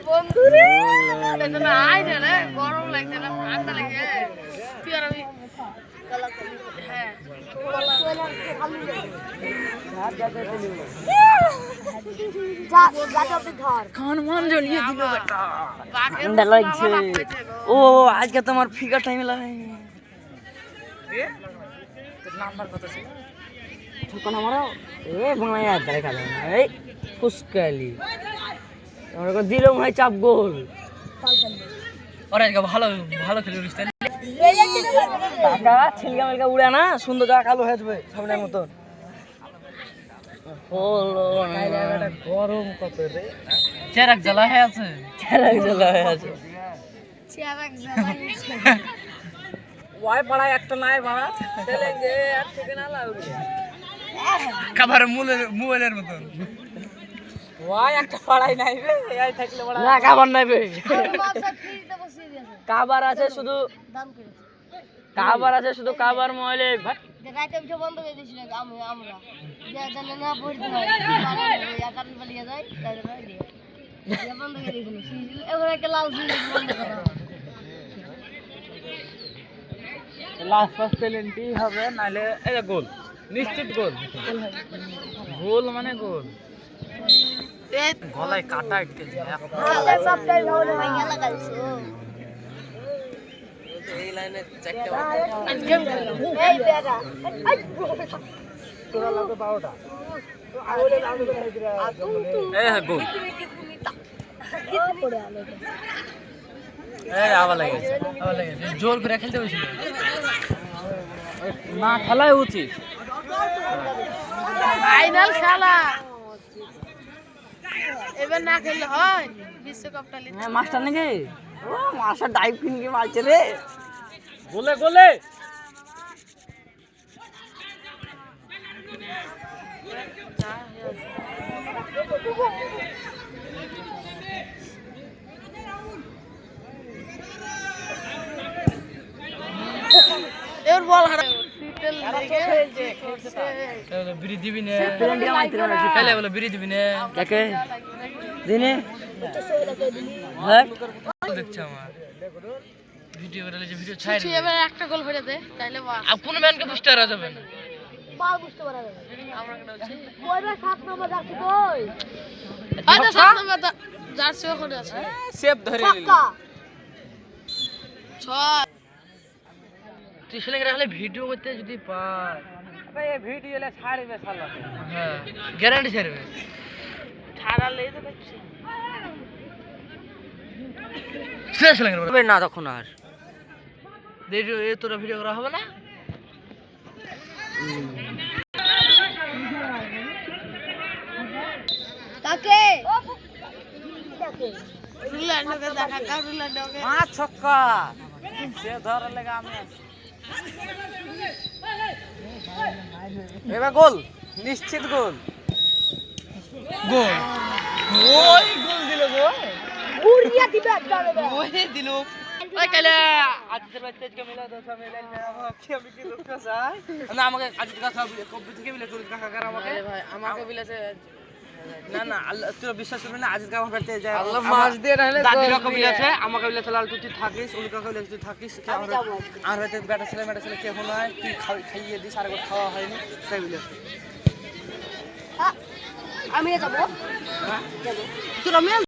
বন্ধুরে না আই না গরম লাগছে না ঠান্ডা লাগে তুই আর আমি হ্যাঁ খান মান জ্বলিয়ে দিল বেটা ঠান্ডা লাগছে ও আজকে তোমার ফিগার টাইম লাগে নাম্বার কত ছিল ঠিকানা আমারও এ বাংলায় দেখা যায় না এই ফুসকালি আমরা দিল ভাই চাপ গোল ওরা আজকে ভালো ভালো খেলে বুঝতে টাকা ছিলকা মিলকা উড়ে না সুন্দর জায়গা কালো হয়ে যাবে সামনের মতন গরম কত রে চেরাক জ্বালা হয়ে আছে চেরাক জ্বালা হয়ে আছে ওয়াই পড়া একটা নাই বাড়া চলেंगे আর থেকে না লাগবে খাবার মোবাইলের মতন ওয়াই একটা পড়াই নাই রে এই থাকলে বড় না খাবার নাই বে কাবার আছে শুধু কাবার আছে শুধু কাবার মোবাইলে রাতে উঠে বন্ধ করে দিয়েছিল আমরা জানে না পড়তে হয় কারণ বলিয়ে যায় তাই বন্ধ করে দিয়েছিল এবার একটা লাল সুইচ বন্ধ করা লাস্ট ফার্স্ট পেলেন্টি হবে নালে এই গোল নিশ্চিত গোল গোল মানে গোল গলায় কাটা আটকে যায় সবটাই ভালো ভাইয়া লাগাইছো এই লাইনে চারটা এই বেটা তোরা লাগবে 12টা এই গোল এই আবার লাগেছে জোর করে খেলতে হয়েছিল না খেলাই উচিত ফাইনাল খেলা এবার না খেললে হয় বিশ্বকাপটা নিতে মাস্টার নাকি ও মাস্টার ডাইভ কিনকে মারছে রে গোলে গোলে এর বল হারা সিটেল লেগে বিড়ি দিবি না পেলেন্টি মারতে না খেলে বলে বিড়ি দিবি না দেখে দিনে হ্যাঁ দেখছে আমার ভিডিও করে যে ভিডিও ছাড় তুই এবার একটা গোল করে দে তাইলে বাস আর কোন ম্যানকে বুঝতে পারা যাবে না বাল বুঝতে পারা যাবে আমরা কেন আছি কইরা 7 নম্বর জার্সি কই আরে 7 নম্বর জার্সি ওখানে আছে সেভ ধরে নিলি পাক্কা 6 তুই শুনে রাখলে ভিডিও করতে যদি পায় আবে এই ভিডিও লে ছাড়বে শালা হ্যাঁ গ্যারান্টি ছাড়বে ছাড়ালেই তো দেখছি শেষ লাগে হবে না তখন আর ভিডিও এ তোরা ভিডিও করা হবে না কাকে রুলান্ডকে দেখা কা রুলান্ডকে পাঁচ ছক্কা সে ধরে লাগা আমি এবার গোল নিশ্চিত গোল গোল ওই গোল দিল গো উড়িয়া দিবে একবারে ওই দিল ওই কালে আজকের বাচ্চা আজকে মিলা দশা মিলাই না ভাবছি আমি কি দুঃখ চাই না আমাকে আজকে কথা কবে থেকে মিলে চলে কাকা কার আমাকে ভাই আমাকে বিলাছে না না আল্লাহ তুই বিশ্বাস করবি না আজকে আমার বাড়িতে যায় আল্লাহ মাছ দিয়ে রাখলে দাদি রকম বিলাছে আমাকে বিলাছে লাল তুই থাকিস উনি কাকা বিলাছে তুই থাকিস আর হয়তো বেটা ছেলে কেউ নয় তুই খাইয়ে দিস আর খাওয়া হয়নি তাই বিলাছে আমি যাব হ্যাঁ তোরা